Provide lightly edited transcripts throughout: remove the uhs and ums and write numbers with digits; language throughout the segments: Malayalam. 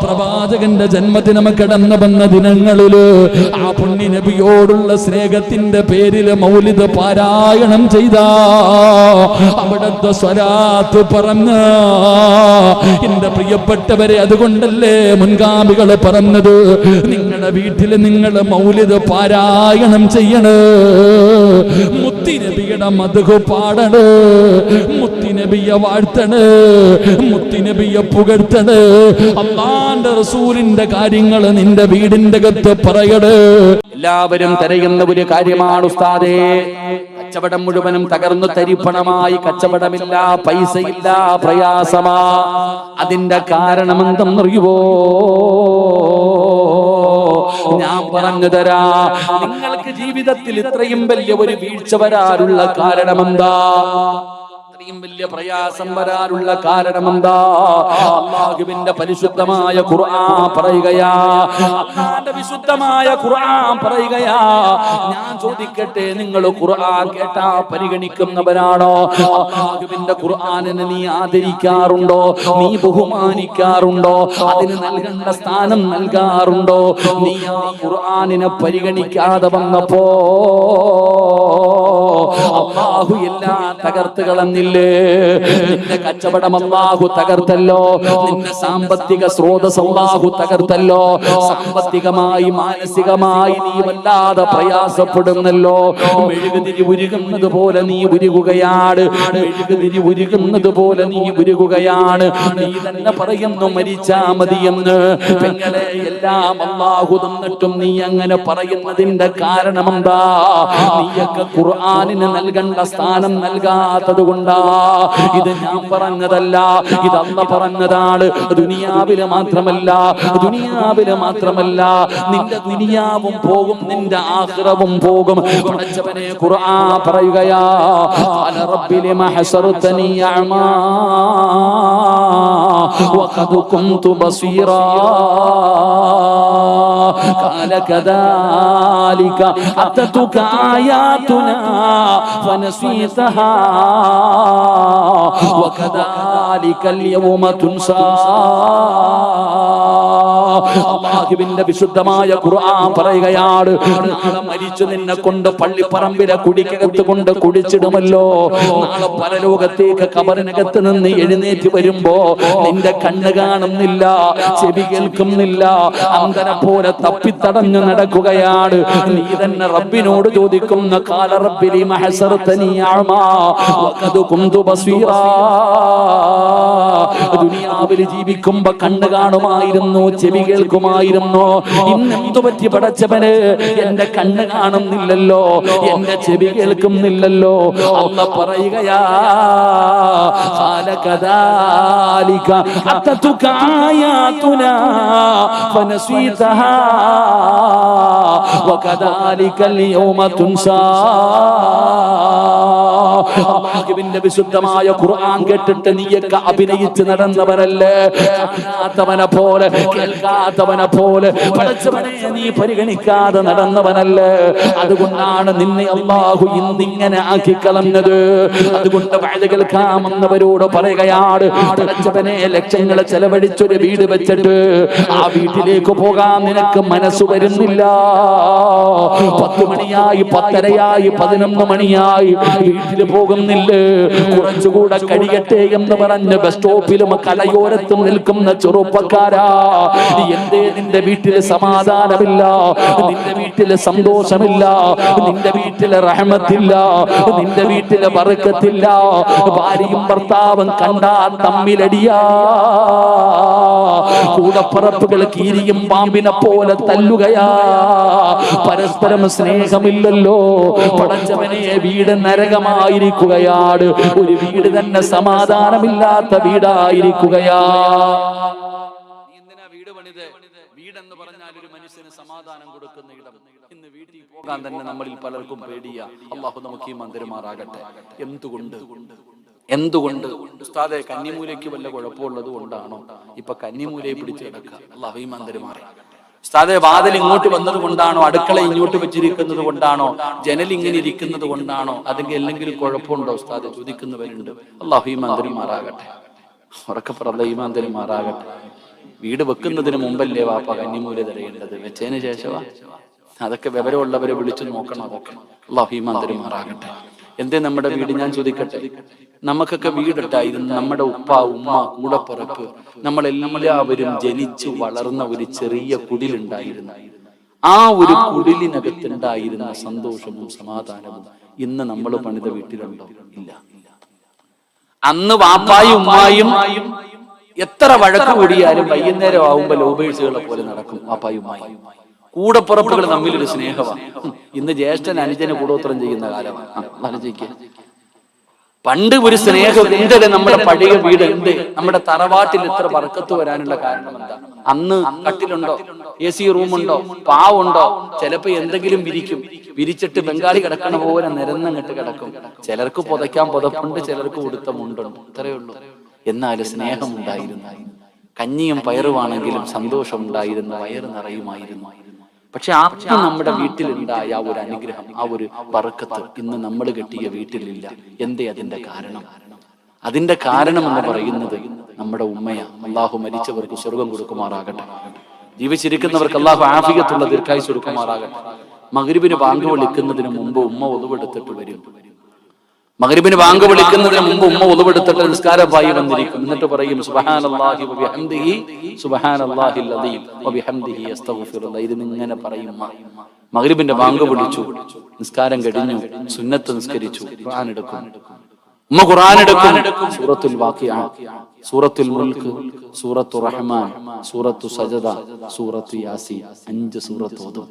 പ്രവാചകന്റെ ജന്മദിനം കടന്നു വന്ന ദിനങ്ങളില് ആ പുണ്യ നബിയോടുള്ള സ്നേഹത്തിന്റെ പേരിൽ മൗലിദ് പാരായണം ചെയ്ത അവിടുത്തെ സ്വലാത്ത് പറഞ്ഞ എന്റെ പ്രിയപ്പെട്ടവരെ, അതുകൊണ്ടല്ലേ മുൻഗാമികൾ പറഞ്ഞത് നിങ്ങളുടെ വീട്ടിൽ നിങ്ങൾ മൗലിദ് പാരായണം ചെയ്യണേ, മുത്തിനബിയുടെ മദ്ഹ് പാടണേ, മുത്തിനബിയെ വാഴ്ത്തണേ, മുത്തിനബിയെ പുകഴ്ത്തണേ, അല്ലാഹുവിന്റെ റസൂലിന്റെ കാര്യങ്ങൾ നിന്റെ വീടിന്റെ അകത്ത് പറയണേ. എല്ലാവരും തിരയുന്ന ഒരു കാര്യമാണ് ഉസ്താദേ, കച്ചവടം മുഴുവനും തകർന്നു തരിപ്പണമായി, കച്ചവടമില്ല, പൈസയില്ല, പ്രയാസമാ. അതിന്റെ കാരണം എന്തെന്നറിയുവോ? ഞാൻ പറഞ്ഞു തരാ. നിങ്ങൾക്ക് ജീവിതത്തിൽ ഇത്രയും വലിയ ഒരു വീഴ്ച വരാനുള്ള കാരണമെന്താ? ഇത്രയും വലിയ പ്രയാസം വരാനുള്ള കാരണമെന്താ? അല്ലാഹുവിന്റെ പരിശുദ്ധമായ ഖുർആൻ പറയുകയാ, അല്ലാഹുവിന്റെ വിശുദ്ധമായ ഖുർആൻ പറയുകയാ. ഞാൻ ചോദിക്കട്ടെ, നിങ്ങൾ ഖുർആൻ കേട്ടാ പരിഗണിക്കുന്നവരാണോ? അല്ലാഹുവിന്റെ ഖുർആനിനെ നീ ആദരിക്കാറുണ്ടോ? നീ ബഹുമാനിക്കാറുണ്ടോ? അതിന് നൽകേണ്ട സ്ഥാനം നൽകാറുണ്ടോ? നീ ആ ഖുർആനിനെ പരിഗണിക്കാതെ വന്നപ്പോ അല്ലാഹു എല്ലാം തകർത്ത് കളഞ്ഞില്ലേ? നിന്റെ കച്ചവടം അല്ലാഹു തകർത്തല്ലോ, നിന്റെ സാമ്പത്തിക സ്രോതസ് അല്ലാഹു തകർത്തല്ലോ, സാമ്പത്തികമായി മാനസികമായി നീ വല്ലാതെ പ്രയാസപ്പെടുന്നല്ലോ. മെഴുകുതിരി ഉരുകുന്നത് പോലെ നീ ഉരുകുകയാണ്, മെഴുകുതിരി ഉരുകുന്നത് പോലെ നീ ഉരുകുകയാണ്. നീ തന്നെ പറയുന്നു മരിച്ചാ മതിയെന്ന്. പെങ്ങളെ, എല്ലാം അല്ലാഹു തന്നിട്ടും നീ അങ്ങനെ പറയുന്നതിന്റെ കാരണം എന്താ? നീയൊക്കെ ഖുർആനിന് നൽകേണ്ട സ്ഥാനം നൽകാത്തത് കൊണ്ടാ. ഇത് ഞാൻ പറഞ്ഞതല്ല, ഇത് അല്ലാഹു പറഞ്ഞതാണ്. ദുനിയാവില് മാത്രമല്ല, ദുനിയാവില് മാത്രമല്ല, നിന്റെ ദുനിയാവും പോകും, നിന്റെ ആഖിറവും പോകും. പടച്ചവനെ ഖുർആൻ പറയുകയാ, ഖാല റബ്ബി ലിമ ഹസർതനി അഅമാ വഖദ് കുൻതു ബസീറാ ഖാല കദാലിക അതതുക ആയാതുനാ ഫനസീതഹാ വകദാലികൽ യൗമ തുൻസാ. അല്ലാഹുവിന്റെ വിശുദ്ധമായ ഖുർആൻ പറയുകയാണ്, നാളെ മരിച്ചു നിന്നെ കൊണ്ട് പള്ളിപ്പറമ്പിലെ കുടിക്കകത്ത് കൊണ്ട് കുടിച്ചിടുമല്ലോ. നാളെ പരലോകത്തേക്ക് ഖബറിനകത്ത് നിന്ന് എഴുന്നേറ്റ് വരുമ്പോ നിന്റെ കണ്ണ് കാണുന്നില്ല, ചെവി കേൾക്കുന്നില്ല, അന്ധനെ പോലെ തപ്പിത്തടഞ്ഞു നടക്കുകയാണ്. നീ തന്നെ റബ്ബിനോട് ചോദിക്കുന്ന, ഖാല റബ്ബി ലിമ ഹസർതനി അഅമാ വഖദ് കുൻതു ബസീറാ. ദുനിയാവിൽ ജീവിക്കുമ്പോ കണ്ണ് കാണുമായിരുന്നു, ചെവി കേൾക്കുമായിരുന്നു. ഇന്നെന്തു പറ്റി പടച്ചവന്? എന്റെ കണ്ണ് കാണുന്നില്ലല്ലോ, എന്റെ ചെവി കേൾക്കുന്നില്ലല്ലോ. അല്ലാഹു പറയുകയാ, ഖാല കദാലിക അതതുക ആയാതുനാ ഫനസീതഹാ വകദാലികൽ യൗമ തുൻസാ. അല്ലാഹുവിന്റെ വിശുദ്ധമായ ഖുർആൻ കേട്ടിട്ട് നീയൊക്കെ അഭിനയിച്ച് നടന്നവരല്ലേ? കാണാത്തവനെ പോലെ, കേൾക്കാത്തവനെ പോലെ പടച്ചവനെ നീ പരിഗണിക്കാതെ നടന്നവനല്ലേ? അതുകൊണ്ടാണ് നിന്നെ അല്ലാഹു ഇന്നിങ്ങനെ ആക്കിക്കളഞ്ഞത്. അതുകൊണ്ട് വഅദ കേൾക്കാമെന്നവരോട് പറയുകയാണ്, പടച്ചവനെ ലക്ഷങ്ങൾ ചെലവഴിച്ചൊരു വീട് വെച്ചിട്ട് ആ വീട്ടിലേക്ക് പോകാൻ നിനക്ക് മനസ്സ് വരുന്നില്ല. 10 മണിയായി, 10:30 11 മണിയായി, വീട്ടിൽ പോകുന്നില്ലേ? കുറച്ചുകൂടെ കഴിയട്ടെ എന്ന് പറഞ്ഞ് ബസ് സ്റ്റോപ്പിലും കലയോരത്തും നിൽക്കുന്ന ചെറുപ്പക്കാരാ, എന്തേ നിന്റെ വീട്ടില് സമാധാനമില്ല, നിന്റെ വീട്ടില് സന്തോഷമില്ല, നിന്റെ വീട്ടില് റഹ്മത്തില്ല, നിന്റെ വീട്ടില് ബർക്കത്തില്ല. ഭാര്യയും ഭർത്താവും കണ്ടാ തമ്മിലടിയാ, കൂടപ്പറപ്പുകൾ കീരിയും പാമ്പിനെ പോലെ തല്ലുകയാ, പരസ്പരം സ്നേഹമില്ലല്ലോ. പടച്ചവനെ, വീട് നരകമായിരിക്കുകയാണ്, ഒരു വീട് തന്നെ സമാധാനമില്ലാത്ത വീടായിരിക്കുകയാ. വീട് പണിത്, വീടെന്ന് പറഞ്ഞാൽ ഒരു മനുഷ്യന് സമാധാനം കൊടുക്കുന്ന ഇടം. ഇന്ന് വീട്ടിൽ പോകാൻ തന്നെ നമ്മളിൽ പലർക്കും പേടിയാ. അല്ലാഹു നമുക്ക് ഈമാൻ തരുമാറാകട്ടെ. എന്തുകൊണ്ട് ഉസ്താദെ, കന്നിമൂലയ്ക്ക് വല്ല കുഴപ്പമുള്ളത് കൊണ്ടാണോ ഇപ്പൊ കന്നിമൂലയെ പിടിച്ച് കിടക്കുക? അല്ലാഹു ഈമാൻ തരുമാറാകട്ടെ. ഉസ്താദെ, വാതിൽ ഇങ്ങോട്ട് വന്നത് കൊണ്ടാണോ, അടുക്കള ഇങ്ങോട്ട് വെച്ചിരിക്കുന്നത് കൊണ്ടാണോ, ജനൽ ഇങ്ങനെ ഇരിക്കുന്നത് കൊണ്ടാണോ, അല്ലെങ്കിൽ എന്തെങ്കിലും കുഴപ്പമുണ്ടോ ഉസ്താദെ ചോദിക്കുന്നവരുണ്ട്. അല്ലാഹു ഈമാൻ തരുമാറാകട്ടെ. ഉറക്കെ പറഞ്ഞ ഈമാൻ തരുമാറാകട്ടെ. വീട് വെക്കുന്നതിന് മുമ്പല്ലേ വാപ്പ കന്നിമൂല തരേണ്ടത്, വെച്ചതിന് ശേഷമാ. അതൊക്കെ വിവരമുള്ളവരെ വിളിച്ചു നോക്കണം. അതൊക്കെ അല്ലാഹു ഈമാൻ തരുമാറാകട്ടെ. എന്തേ നമ്മുടെ വീട്, ഞാൻ ചോദിക്കട്ടെ, നമുക്കൊക്കെ വീടിട്ടായിരുന്നു. നമ്മുടെ ഉപ്പ ഉമ്മ കൂടപ്പിറപ്പ് നമ്മളെല്ലാവരും ജനിച്ചു വളർന്ന ഒരു ചെറിയ കുടിലുണ്ടായിരുന്നു. ആ ഒരു കുടിലിനകത്തുണ്ടായിരുന്ന സന്തോഷവും സമാധാനവും ഇന്ന് നമ്മൾ പണിത വീട്ടിലുണ്ടോ? ഇല്ല. അന്ന് വാപ്പായും ഉമ്മായും എത്ര വഴക്ക് കൂടിയാലും വൈകുന്നേരം ആവുമ്പോ ലോബേഴ്സുകളെ പോലെ നടക്കും. വാപ്പായും ഉമ്മായും കൂടപ്പുറപ്പുകൾ തമ്മിലൊരു സ്നേഹമാണ്. ഇന്ന് ജ്യേഷ്ഠൻ അനുജന് കൂടോത്രം ചെയ്യുന്ന കാലമാണ്. ആലോചിക്കുക, പണ്ട് ഒരു സ്നേഹം എന്തിന് നമ്മുടെ പഴയ വീട് എന്ത്, നമ്മുടെ തറവാട്ടിൽ ഇത്ര ബർക്കത്ത് വരാനുള്ള കാരണം എന്താ? അന്ന് കട്ടിലുണ്ടോ, AC റൂമുണ്ടോ, പാവുണ്ടോ, ചിലപ്പോ എന്തെങ്കിലും വിരിച്ചിട്ട് ബംഗാളി കിടക്കണ പോലെ നിരന്നങ്ങിട്ട് കിടക്കും. ചിലർക്ക് പുതയ്ക്കാൻ പുതപ്പുണ്ട്, ചിലർക്ക് ഉടുത്ത മുണ്ടുണ്ട്, ഇത്രയേ ഉള്ളൂ. എന്നാൽ സ്നേഹം ഉണ്ടായിരുന്നു. കഞ്ഞിയും പയറുവാണെങ്കിലും സന്തോഷം ഉണ്ടായിരുന്നു, വയറ് നിറയുമായിരുന്നു. പക്ഷെ ആർക്കും നമ്മുടെ വീട്ടിലുണ്ടായ ആ ഒരു അനുഗ്രഹം, ആ ഒരു ബർക്കത്ത് ഇന്ന് നമ്മൾ കെട്ടിയ വീട്ടിലില്ല. എന്തേ അതിന്റെ കാരണം? അതിന്റെ കാരണം എന്ന് പറയുന്നത് നമ്മുടെ ഉമ്മയാ. അള്ളാഹു മരിച്ചവർക്ക് സ്വർഗം കൊടുക്കുമാറാകട്ടെ. ജീവിച്ചിരിക്കുന്നവർക്ക് അള്ളാഹു ആഫിയത്തുള്ള ദീർഘായുസ്സ് കൊടുക്കുമാറാകട്ടെ. മഗ്രിബിന് ബാങ്ക് വിളിക്കുന്നതിന് മുമ്പ് ഉമ്മ ഒതുവെടുത്തിട്ട് വരും. മഗ്രിബിന് ബാങ്ക് വിളിക്കുന്നതിന് മുമ്പ് ഉമ്മ ഒതുവെടുത്തിട്ട് നിസ്കാരമായി വന്നിരിക്കും. എന്നിട്ട് പറയും സുബ്ഹാനല്ലാഹി വബിഹംദിഹി സുബ്ഹാനല്ലാഹിൽ അദീം വബിഹംദിഹി അസ്തഗ്ഫിറുല്ലാഹ്. ഇതിങ്ങനെ പറയും. മഗ്രിബിന്റെ ബാങ്ക് വിളിച്ചു, നിസ്കാരം കഴിഞ്ഞു, സുന്നത്ത് നിസ്കരിച്ചു, ഖുർആൻ എടുക്കും. ഉമ്മ ഖുർആൻ എടുക്കും. സൂറത്തുൽ വാഖിഅ, സൂറത്തുൽ മുൽക്ക്, സൂറത്തുർ റഹ്മാൻ, സൂറത്തു സജദ, സൂറത്തു യാസീൻ, 5 സൂറത്ത് ഓതും.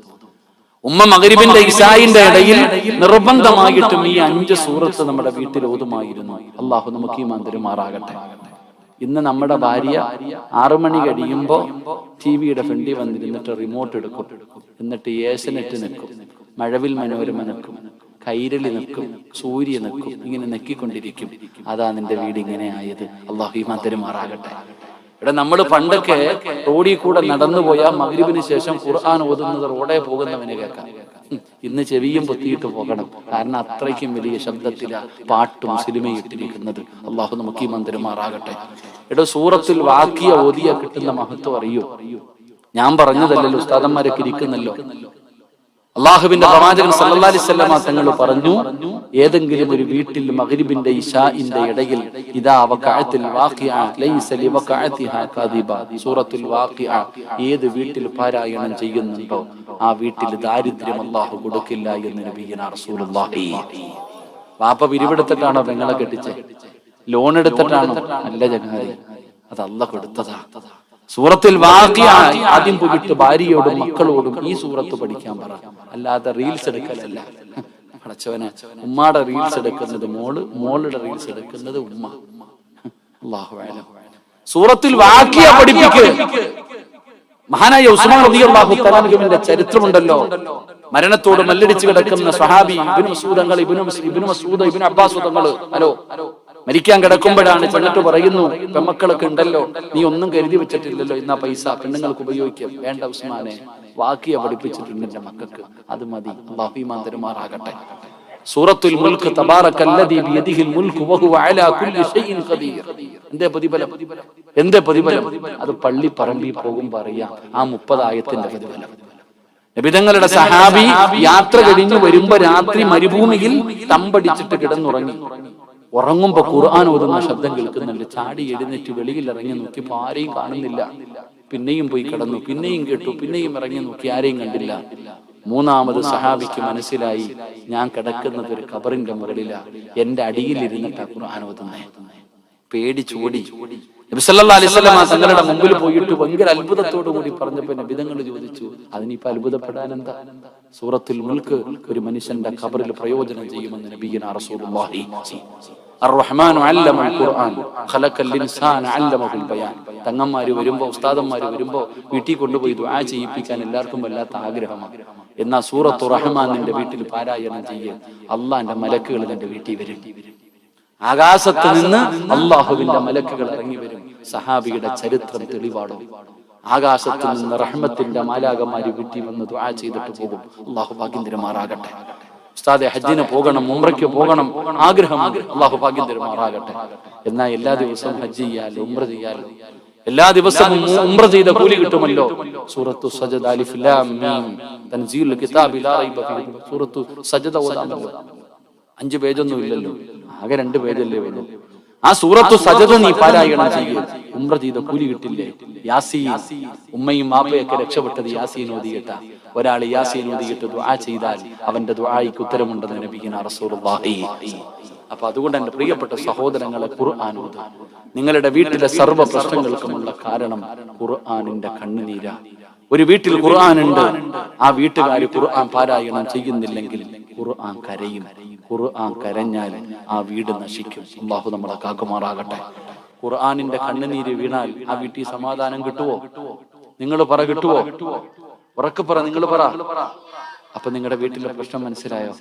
ഉമ്മ മഗ്രിബിന്റെ ഇശാഇന്റെ ഇടയിൽ നിർബന്ധമായിട്ടും ഈ 5 സൂറത്ത് നമ്മുടെ വീട്ടിൽ ഓതുമായിരുന്നു. അള്ളാഹു നമുക്ക് ഈമാൻ തരുമാറാകട്ടെ. ഇന്ന് നമ്മുടെ ഭാര്യ 6 മണി കഴിയുമ്പോ ടിവിയുടെ ഫ്രണ്ടിൽ വന്നിരുന്നിട്ട് റിമോട്ട് എടുക്കും. എന്നിട്ട് ഏഷ്യനെറ്റ് നിൽക്കും, മഴവിൽ മനോരമ നിൽക്കും, കൈരളി നിൽക്കും, സൂര്യ നിൽക്കും, ഇങ്ങനെ നെക്കിക്കൊണ്ടിരിക്കും. അതാ നിന്റെ വീട് ഇങ്ങനെ ആയത്. അള്ളാഹു ഈമാൻ തരുമാറാകട്ടെ. ഇവിടെ നമ്മൾ പണ്ടൊക്കെ റോഡിൽ കൂടെ നടന്നു പോയാൽ മഗ്രിബിന് ശേഷം ഖുർആൻ ഓതുന്നത് റോഡേ പോകുന്നവന് കേൾക്കാം. ഇന്ന് ചെവിയും പൊത്തിയിട്ട് പോകണം. കാരണം അത്രയ്ക്കും വലിയ ശബ്ദത്തിലാ പാട്ടും സിനിമയും ഇട്ടിരിക്കുന്നത്. അള്ളാഹു നമുക്ക് ഈ മന്ദിരമാറാകട്ടെ. ഇവിടെ സൂറത്തുൽ വാഖിയ ഓതിയ കിട്ടുന്ന മഹത്വം അറിയോ? ഞാൻ പറഞ്ഞതല്ലല്ലോ, ഉസ്താദന്മാരൊക്കെ ഇരിക്കുന്നല്ലോ. അള്ളാഹുവിന്റെ പ്രവാചകൻ സല്ലല്ലാഹു അലൈഹി വസല്ലമ തങ്ങൾ പറഞ്ഞു, ഏതെങ്കിലും ഒരു വീട്ടിൽ മഗ്രിബിന്റെ ഇശാഇന്റെ ഇടയിൽ ഇദാ വഖഅത്തിൽ വാഖിഅ ലൈസ ലിവഖഅതിഹാ കാദിബ, സൂറത്തുൽ വാഖിഅ ഏത് വീട്ടിൽ പാരായണം ചെയ്യുന്നുണ്ടോ ആ വീട്ടിൽ ദാരിദ്ര്യം അള്ളാഹു കൊടുക്കില്ല എന്ന് നബിയുനാ റസൂലുള്ളാഹി. വാപ്പ പിരിവെടുത്തിട്ടാണോ പെങ്ങളെ കെട്ടിച്ചത്? ലോൺ എടുത്തിട്ടാണോ? അല്ല ചങ്ങാതി, അത് അള്ളാഹു കൊടുത്തതാ. സൂറത്തുൽ വാഖിഅ ആദ്യം പോയിട്ട് ഭാര്യയോടും മക്കളോടും ഈ സൂറത്ത് പഠിക്കാൻ പറ. അല്ലാതെ റീൽസ് എടുക്കലല്ല. അടച്ചവനെ, ഉമ്മാടെ റീൽസ് എടുക്കുന്നത് മോള്, മോളുടെ റീൽസ് എടുക്കുന്നത് ഉമ്മ. അല്ലാഹു അലം. സൂറത്തുൽ വാഖിഅ പഠിപ്പിക്ക്. മഹാനായ ഉസ്മാൻ റളിയല്ലാഹു തആല അൻഹുവിന്റെ ചരിത്രമുണ്ടല്ലോ. മരണത്തോട് മല്ലടിച്ച് കിടക്കുന്ന സ്വഹാബി ഇബ്നു മസ്ഊദ് ഇബ്നു അബ്ബാസ് തങ്ങൾ മരിക്കാൻ കിടക്കുമ്പോഴാണ് ചെന്നിട്ട് പറയുന്നു, പെമ്മക്കളൊക്കെ ഉണ്ടല്ലോ, നീ ഒന്നും കരുതി വെച്ചിട്ടില്ലല്ലോ, ഇന്നാ പൈസ പെണ്ണുങ്ങൾക്ക് ഉപയോഗിക്കാം. വേണ്ട ഉസ്മാനെ, വാഖിഅ പഠിപ്പിച്ചിട്ടുണ്ട് എന്റെ മക്കൾക്ക്, അത് മതി. അല്ലാഹു ഈമാൻ തരുമാറാകട്ടെ. സൂറത്തുൽ മുൽക്ക്, തബാറക്കല്ലദീ ബിയദിഹിൽ മുൽക്കു വഹുവ അലാ കുല്ലി ഷൈഇൻ ഖദീർ. എന്തേ പ്രതിഫലം? എന്തേ പ്രതിഫലം? അത് പള്ളി പറമ്പിൽ പോകുമ്പോൾ അറിയാം ആ 30 ആയത്തിന്റെ പ്രതിഫലം. നബിതങ്ങളുടെ സഹാബി യാത്ര കഴിഞ്ഞു വരുമ്പോ രാത്രി മരുഭൂമിയിൽ തമ്പടിച്ചിട്ട് കിടന്നുറങ്ങി. ഉറങ്ങുമ്പോ ഖുർആൻ ഓതുന്ന ശബ്ദം കേൾക്കുന്നുണ്ട്. ചാടി എഴുന്നേറ്റ് വെളിയിൽ ഇറങ്ങി നോക്കി, ആരെയും കാണുന്നില്ല. പിന്നെയും പോയി കിടന്നു, പിന്നെയും കേട്ടു, പിന്നെയും ഇറങ്ങി നോക്കി, ആരെയും കണ്ടില്ല. മൂന്നാമത് സഹാബിക്ക് മനസ്സിലായി, ഞാൻ കിടക്കുന്നത് ഒരു ഖബറിന്റെ മുകളിലാ, എന്റെ അടിയിൽ ഇരുന്നിട്ടാ ഖുർആൻ ഓതുന്നേ. പേടിച്ചോടി. നബി സല്ലല്ലാഹു അലൈഹി വസല്ലം തങ്ങളുടെ മുമ്പിൽ പോയിട്ട് ഭയങ്കര അത്ഭുതത്തോടു കൂടി പറഞ്ഞപ്പോ നബിതങ്ങൾ ചോദിച്ചു, അതിനിപ്പോ അത്ഭുതപ്പെടാൻ എന്താ? സൂറത്തുൽ മുൽക്ക് ഒരു മനുഷ്യന്റെ ഖബറിൽ പ്രയോജനം ചെയ്യുമെന്ന് നബിയുനാ റസൂലുള്ളാഹി. അർ-റഹ്മാനു അല്ലമൽ ഖുർആൻ ഖലഖൽ ഇൻസാന അല്ലമഹുൽ ബയാൻ. തങ്ങന്മാര് വരുമ്പോ, ഉസ്താദന്മാര് വരുമ്പോ വീട്ടിൽ കൊണ്ടുപോയി ദുആ ചെയ്യിപ്പിക്കാൻ എല്ലാവർക്കും വല്ലാത്ത ആഗ്രഹമാണ്. എന്നാ സൂറത്തു റഹ്മാൻ നിന്റെ വീട്ടിൽ പാരായണം ചെയ്യേ, അള്ളാന്റെ മലക്കുകൾ നിന്റെ വീട്ടിൽ വരും. ആകാശത്ത് നിന്ന് അള്ളാഹുവിന്റെ മലക്കുകൾ ഇറങ്ങി വരും. സഹാബിയുടെ ചരിത്രം തെളിവാടും. ആകാശത്ത് നിന്ന് റഹ്മത്തിന്റെ മാലാകമാര് വീട്ടിൽ വന്ന് ദുആ ചെയ്തിട്ട് പോകും. അള്ളാഹു ഭാഗ്യം തരുമാറാകട്ടെ. ഉസ്താദെ, ഹജ്ജിന് പോകണം, ഉംറയ്ക്ക് പോകണം ആഗ്രഹം, അള്ളാഹു ഭാഗ്യം തരുമാറാകട്ടെ. എന്നാൽ എല്ലാ ദിവസവും ഹജ്ജ് ചെയ്യാലോ, ഉംറ ചെയ്യാലോ? എല്ലാ ദിവസവും ഉംറ ചെയ്ത കൂലി കിട്ടുമല്ലോ. സൂറത്തു സജദ അലിഫ് ലാം മീം തൻസീലുൽ കിതാബി ലാ റൈബ ഫീഹി. സൂറത്തു സജദ ഓതാമല്ലോ. 5 പേജൊന്നും ഇല്ലല്ലോ, ആകെ 2 പേജല്ലേ ഉള്ളൂ. ആ സൂറത്തു സജദ നീ പാരായണം ചെയ്യുക, ഉംറ ചെയ്ത കൂലി കിട്ടില്ലേ. യാസീൻ, ഉമ്മയും മാപ്പയൊക്കെ രക്ഷപ്പെട്ടത് യാസീൻ ഓതിയിട്ട. ഒരാൾ യാസീൻ ഓതിയിട്ട് ദുആ ചെയ്താൽ അവന്റെ ദുആയ്ക്ക് ഉത്തരമുണ്ടെന്ന് നബിയുനാ റസൂലുള്ളാഹി. അപ്പൊ അതുകൊണ്ട് എന്റെ പ്രിയപ്പെട്ട സഹോദരങ്ങളെ, ഖുർആൻ ഓതുക. നിങ്ങളുടെ വീട്ടിലെ സർവ്വ പ്രശ്നങ്ങൾക്കുമുള്ള കാരണം ഖുർആനിന്റെ കണ്ണുനീരാ. ഒരു വീട്ടിൽ ഖുർആൻ ഉണ്ട്, ആ വീട്ടുകാര് ഖുർആൻ പാരായണം ചെയ്യുന്നില്ലെങ്കിൽ ഖുർആൻ കരയും. ഖുർആൻ കരഞ്ഞാൽ ആ വീട് നശിക്കും. അല്ലാഹു നമ്മളെ കാക്കുമാറാകട്ടെ. ഖുർആനിന്റെ കണ്ണുനീര് വീണാൽ ആ വീട്ടിൽ സമാധാനം കിട്ടുവോ? നിങ്ങൾ പറ, കിട്ടുവോ? ഉറക്കെ പറ, നിങ്ങൾ പറ. അപ്പൊ നിങ്ങളുടെ വീട്ടിലെ പ്രശ്നം മനസ്സിലായോ?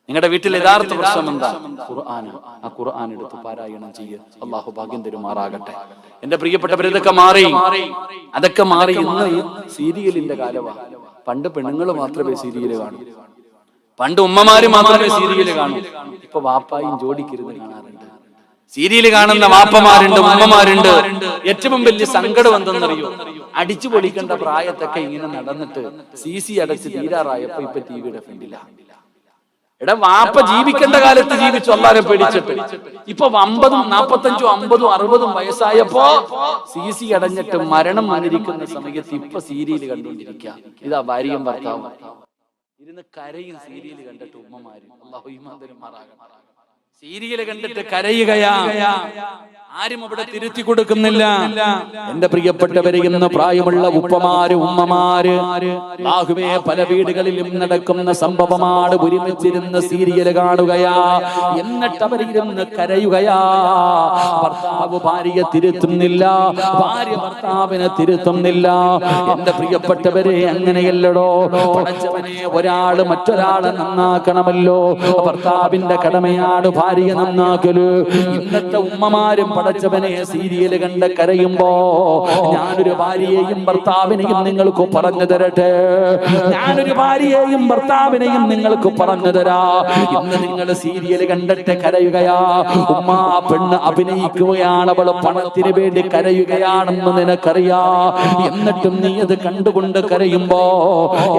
നിങ്ങളുടെ വീട്ടിൽ യഥാർത്ഥ പ്രശ്നം എന്താ? ഖുർആൻ. ആ ഖുർആൻ എടുത്ത് പാരായണം ചെയ്യുക. അല്ലാഹു ഭാഗ്യം തരുമാറാകട്ടെ. എന്റെ പ്രിയപ്പെട്ടവർ, അതൊക്കെ മാറി. ഇന്ന് സീരിയലിന്റെ കാലമാണ്. പണ്ട് പെണ്ണുങ്ങൾ മാത്രമേ സീരിയല് കാണൂ, പണ്ട് ഉമ്മമാര് മാത്രമേ സീരിയല് കാണൂ. ഇപ്പൊ വാപ്പായും ജോഡിക്കരുന്ന് കാണാറുണ്ട്. സീരിയല് കാണുന്ന വാപ്പമാരുണ്ട്, ഉമ്മമാരുണ്ട്. ഏറ്റവും വലിയ സങ്കടം എന്തെന്നറിയോ? അടിച്ചു പൊളിക്കേണ്ട പ്രായത്തൊക്കെ ഇങ്ങനെ നടന്നിട്ട് CC അടച്ച് തീരാറായപ്പോ ഇപ്പൊ ടിവിയുടെ ഫ്രണ്ടില്ല. എടാ, വാപ്പ ജീവിക്കേണ്ട കാലത്ത് ജീവിച്ചു അല്ലാഹുവിനെ പേടിച്ചിട്ട്. ഇപ്പൊ 50, 45, 50, 60 വയസ്സായപ്പോ CC അടഞ്ഞിട്ട് മരണം വന്നിരിക്കുന്ന സമയത്ത് ഇപ്പൊ സീരിയല് കണ്ടുകൊണ്ടിരിക്കുക. ഇതാ ഭാര്യയും ഭർത്താവും ഇരുന്ന് കരയും. സീരിയല് കണ്ടിട്ട് ഉമ്മമാര്. അല്ലാഹു ഈമാൻ തരുമാറാകട്ടെ. സീരിയല് കണ്ടിട്ട് കരയുകയാ. ആരും അവിടെ തിരുത്തി കൊടുക്കുന്നില്ല. എന്റെ പ്രിയപ്പെട്ടവരെ, ഇന്ന് പ്രായമുള്ള ഉപ്പമാര്, ഉമ്മമാര്, അല്ലാഹുവേ, പല വീടുകളിലും നടക്കുന്ന സംഭവമാണ്. ഒരുമിച്ചിരുന്ന് സീരിയല് കാണുകയാ, എന്നിട്ട് അവരിരുന്ന് കരയുകയാ. ഭർത്താവ് ഭാര്യയെ തിരുത്തുന്നില്ല, ഭാര്യ ഭർത്താവിനെ തിരുത്തുന്നില്ല. എന്റെ പ്രിയപ്പെട്ടവരെ, അങ്ങനെയല്ലടോ. പടച്ചവനെ, ഒരാള് മറ്റൊരാളെ നന്നാക്കണമല്ലോ. ഭർത്താവിന്റെ കടമയാണ് ഭാര്യയെ നന്നാക്കല്. ഇന്നത്തെ ഉമ്മമാരും പടച്ചവനെ സീരിയല് കണ്ട് കരയുമ്പോ, ഞാനൊരു ഭാര്യയെയും ഭർത്താവിനെയും നിങ്ങൾക്ക് പറഞ്ഞു തരട്ടെ. ഞാനൊരു ഭാര്യയെയും ഭർത്താവിനെയും നിങ്ങൾക്ക് പറഞ്ഞു തരാ. ഇന്ന് നിങ്ങൾ സീരിയല് കണ്ടിട്ട് കരയുകയാ. ഉമ്മ പെണ്ണ് അഭിനയിക്കുകയാണ്, അവള് പണത്തിന് വേണ്ടി കരയുകയാണെന്ന് നിനക്കറിയാ. എന്നിട്ടും നീ അത് കണ്ടുകൊണ്ട് കരയുമ്പോ,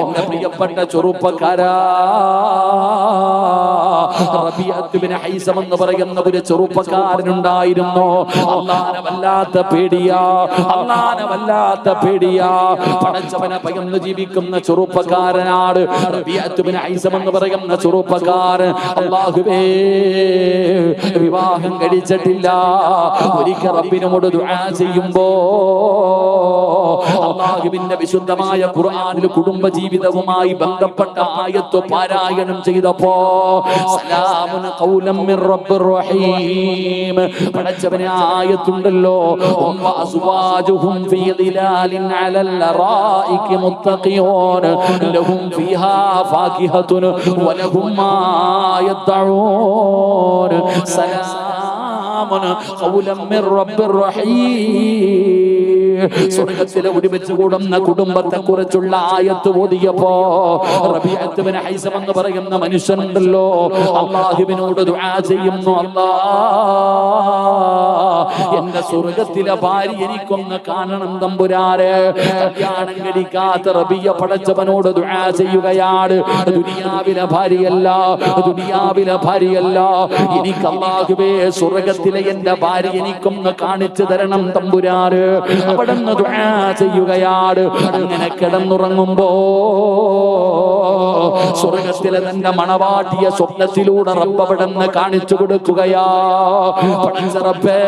എന്റെ പ്രിയപ്പെട്ട ചെറുപ്പക്കാരാ, റബീഅത്ത് ബിൻ ഹൈസം എന്ന് പറയുന്ന ഒരു ചെറുപ്പക്കാരനുണ്ടായിരുന്നു. അല്ലാഹുവിനെ വല്ലാത്ത പേടിയാ. പടച്ചവനെ ഭയന്ന് ജീവിക്കുന്ന ചെറുപ്പക്കാരനാണ് റബീഅത്ത് ബിൻ ഹൈസം എന്ന് പറയുന്ന ചെറുപ്പക്കാരൻ. അല്ലാഹുവേ, വിവാഹം കഴിച്ചിട്ടില്ല. ഒരിക്കൽ റബ്ബിനോട് ദുആ ചെയ്യുമ്പോ, അല്ലാഹുവിന്റെ വിശുദ്ധമായ ഖുർആനിൽ കുടുംബ ജീവിതവുമായി ബന്ധപ്പെട്ട ആയത്ത് പാരായണം ചെയ്തപ്പോ, സലാമുൻ ഖൗലൻ മിർ റബ്ബിർ റഹീം, പടച്ചവനെ ആയത്തുണ്ടല്ലോ, വഅസ്വാജുഹും ഫീ ദിലാലിൻ അലൽ അറായികി മുത്തഖിയൂൻ ലഹും ഫീഹാ ഫാകിഹത്തുൻ വലഹും മാ യദ്ഊൻ സലാമുൻ ഖൗലൻ മിർ റബ്ബിർ റഹീം. സ്വർഗ്ഗത്തിലെ ഒരുമിച്ച് കൂടുന്ന കുടുംബത്തെ കുറിച്ചുള്ള ആയത്ത് ഓതിയപ്പോ, റബീഅത്ത് ബിൻ ഹൈസം എന്ന് പറയുന്ന മനുഷ്യനുണ്ടല്ലോ, അല്ലാഹുവിനോട് ദുആ ചെയ്യുന്നു, എന്റെ സ്വർഗ്ഗത്തിലെ ഭാര്യ എനിക്കൊന്ന് കാണണം തമ്പുരാനെ. കല്യാണം കഴിക്കാത്ത റബിയ പടച്ചവനോട് ദുആ ചെയ്യുകയാണ്. ദുനിയാവിലെ ഭാര്യയല്ല, എനിക്ക് അല്ലാഹുവേ സ്വർഗ്ഗത്തിലെ എന്റെ ഭാര്യ എനിക്കൊന്ന് കാണിച്ചു തരണം തമ്പുരാന്. അവിടുന്ന് ദുആ ചെയ്യുകയാണ്. അങ്ങനെ കിടന്നുറങ്ങുമ്പോ സ്വർഗ്ഗത്തിലെ തന്റെ മണവാട്ടിയ സ്വപ്നത്തിലൂടെ റബ്ബ് അവിടുന്ന് കാണിച്ചു കൊടുക്കുകയാ. പടച്ച റബ്ബേ,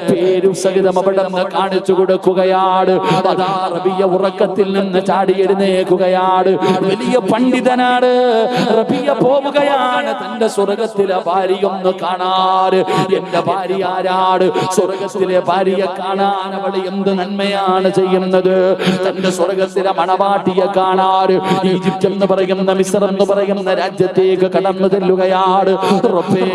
പേരും സഹിതം അവിടുന്ന് കാണിച്ചു കൊടുക്കുകയാണ്. അതാ റബിയ ഉറക്കത്തിൽ നിന്ന് ചാടി എഴുന്നേൽക്കുകയാണ്. വലിയ പണ്ഡിതനാണ്. റബിയ പോവുകയാണ് തന്റെ സ്വർഗ്ഗത്തിലെ ഭാര്യയൊന്ന് കാണാൻ. എന്റെ ഭാര്യ ആരാണ്? സ്വർഗ്ഗത്തിലെ ഭാര്യയെ കാണാൻ അവൾ എന്ത് നന്മയാണ് ചെയ്യുന്നത്? തന്റെ സ്വർഗ്ഗത്തിലെ മണവാട്ടിയെ കാണാൻ ഈജിപ്ത് എന്ന് പറയുന്ന, മിസ്ർ എന്ന് പറയുന്ന രാജ്യത്തേക്ക് കടന്നു ചെല്ലുകയാണ്. റബ്ബേ,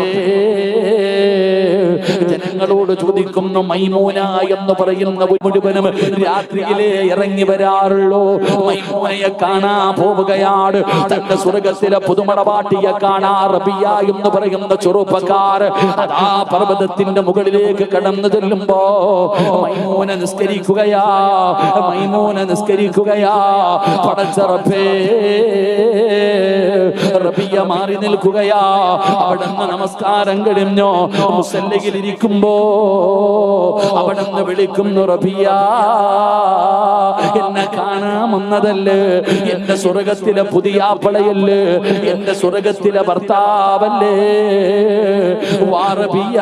ജനങ്ങൾ ജനങ്ങളോട് ചോദിക്കുന്നു, മൈമൂന എന്ന് പറയുന്ന മുഴുവനും രാത്രിയിലെ ഇറങ്ങി വരാറുള്ളൂ. മൈമൂനയെ കാണാൻ പോവുകയാണ്. തന്റെ സ്വർഗത്തിലെ പുതുമണവാട്ടിയെ കാണാ റബിയ എന്ന് പറയുന്ന ചെറുപ്പക്കാർ അതാ പർവ്വതത്തിന്റെ മുകളിലേക്ക് കടന്നു ചെല്ലുമ്പോ മൈമൂന നിസ്കരിക്കുകയാ. മൈമൂന നിസ്കരിക്കുകയാ. പടച്ച റബ്ബേ, റബിയ മാറി നിൽക്കുകയാ. അവിടുന്ന് നമസ്കാരം കഴിഞ്ഞോ മുസല്ലയിൽ ഇരിക്കുമ്പോ അവിടുന്ന് വിളിക്കുന്നു, റബിയ എന്നെ കാണാമെന്നതല്ലേ, എന്റെ സ്വർഗത്തിലെ പുതിയ ആപ്പളയല്ലേ, എന്റെ സ്വർഗത്തിലെ ഭർത്താവല്ലേ, വാറബിയ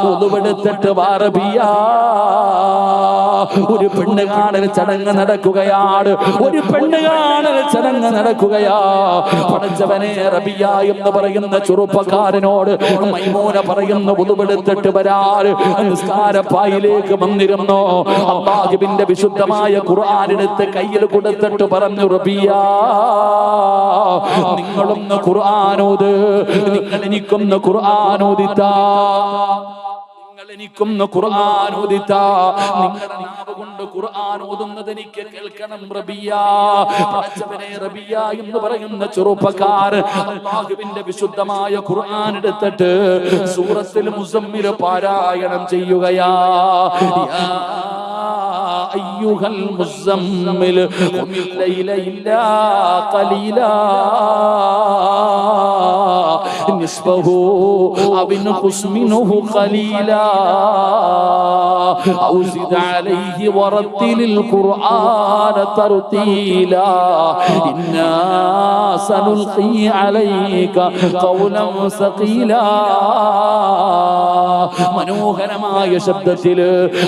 ഒന്നുപെടുത്തിട്ട് വാറബിയ. ഒരു പെണ്ണ് കാണൽ ചടങ്ങ് നടക്കുകയാണ്. ഒരു പെണ്ണ് കാണൽ ചടങ്ങ് നടക്കുകയാ. പടച്ചവനെ, റബിയ എന്ന് പറയുന്ന ചെറുപ്പക്കാരനോട് മൈമൂന പറയുന്ന ഒന്നുപെടുത്തിട്ട് വരാറ് നിസ്കാരപ്പായിലേക്ക് വന്നിരുന്നു. അല്ലാഹുവിന്റെ വിശുദ്ധമായ ഖുർആനെടുത്ത് കയ്യിൽ കൊടുത്തിട്ട് പറഞ്ഞു, റബിയ നിങ്ങളൊന്ന് ഖുർആനോത്, നിങ്ങൾ എനിക്കൊന്ന് ഖുർആനോദിത്താ, എനിക്കൊന്ന് ഖുർആൻ ഓദിത്താ. നിങ്ങളുടെ നാവ് കൊണ്ട് ഖുർആൻ ഓതുന്നത് എനിക്ക് കേൾക്കണം റബിയ. പടച്ചവനെ, റബിയ എന്ന് പറയുന്ന ചെറുപ്പക്കാരൻ അല്ലാഹുവിന്റെ വിശുദ്ധമായ ഖുർആൻ എടുത്തിട്ട് സൂറത്തുൽ മുസമ്മിൽ പാരായണം ചെയ്യുകയാ. യാ അയ്യുഹൽ മുസമ്മിൽ ഖുമിൽ ലൈല ഇല്ലാ ഖലീലാ നിസ്ഫഹു അവൻ ഖുസ്മിനുഹു ഖലീലാ ഔ സിദ് അലൈഹി വറത്തിലിൽ ഖുർആന തർതീലാ ഇന്നാ സനുൽഖി അലൈക ഖൗലൻ സഖീലാ. മനോഹരമായ ശബ്ദത്തിൽ